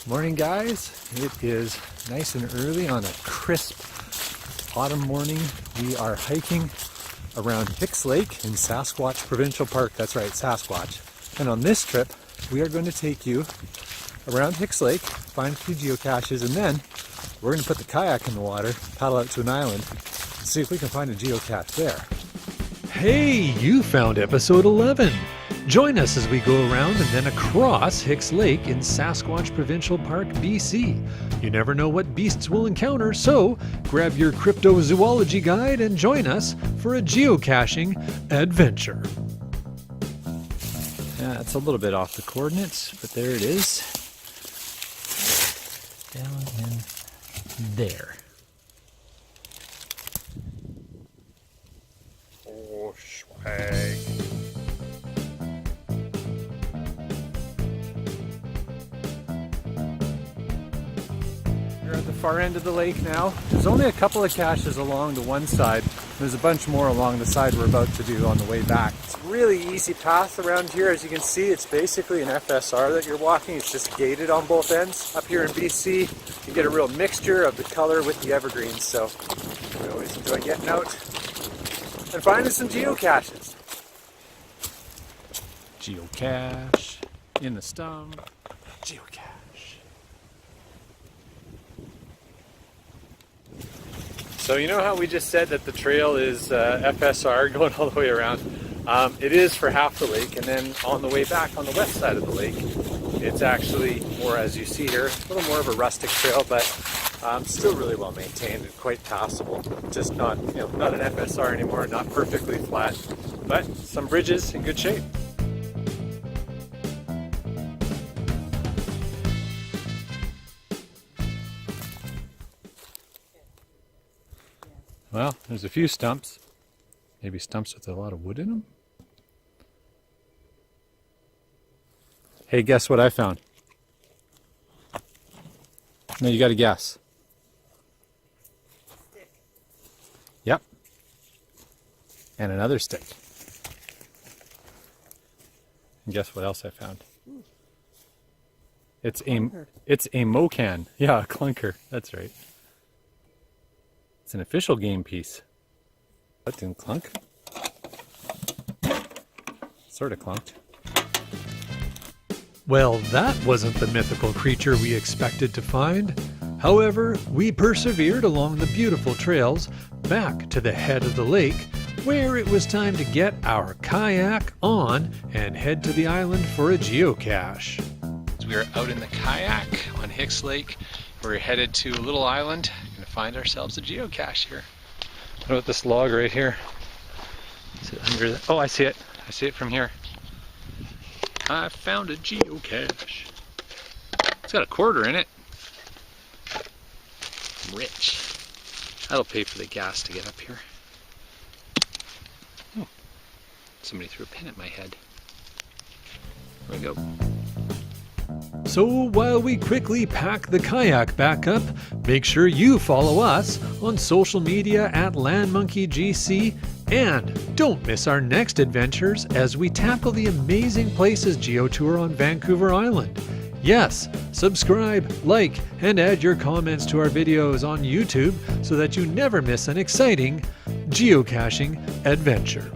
Morning, guys. It is nice and early on a crisp autumn morning. We are hiking around Hicks Lake in Sasquatch Provincial Park. That's right, Sasquatch. And on this trip, we are going to take you around Hicks Lake, find a few geocaches, and then we're going to put the kayak in the water, paddle out to an island, and see if we can find a geocache there. Hey, you found episode 11. Join us as we go around and then across Hicks Lake in Sasquatch Provincial Park, BC. You never know what beasts we'll encounter, so grab your cryptozoology guide and join us for a geocaching adventure. Yeah, it's a little bit off the coordinates, but there it is. Down in there. Oh, swag. We're at the far end of the lake now. There's only a couple of caches along the one side. There's a bunch more along the side we're about to do on the way back. It's a really easy path around here. As you can see, it's basically an FSR that you're walking. It's just gated on both ends. Up here in BC, you get a real mixture of the color with the evergreens. So we always enjoy getting out and finding some geocaches. Geocache in the stump. Geocache. So you know how we just said that the trail is FSR going all the way around? It is for half the lake, and then on the way back on the west side of the lake, it's actually more, as you see here, a little more of a rustic trail, but still really well maintained and quite passable. Just not, not an FSR anymore, not perfectly flat, but some bridges in good shape. Well, there's a few stumps. Maybe stumps with a lot of wood in them. Hey, guess what I found? No, you got to guess. Stick. Yep. And another stick. And guess what else I found? Ooh. It's a mocan. Yeah, a clunker. That's right. It's an official game piece. That didn't clunk. Sort of clunked. Well, that wasn't the mythical creature we expected to find. However, we persevered along the beautiful trails back to the head of the lake, where it was time to get our kayak on and head to the island for a geocache. We are out in the kayak on Hicks Lake. We're headed to a little island. Going to find ourselves a geocache here. What about this log right here? Is it under the... Oh, I see it. I see it from here. I found a geocache. It's got a quarter in it. Rich. That'll pay for the gas to get up here. Oh, somebody threw a pin at my head. There we go. So while we quickly pack the kayak back up, make sure you follow us on social media at LANMonkey GC, and don't miss our next adventures as we tackle the amazing places GeoTour on Vancouver Island. Yes, subscribe, like, and add your comments to our videos on YouTube so that you never miss an exciting geocaching adventure.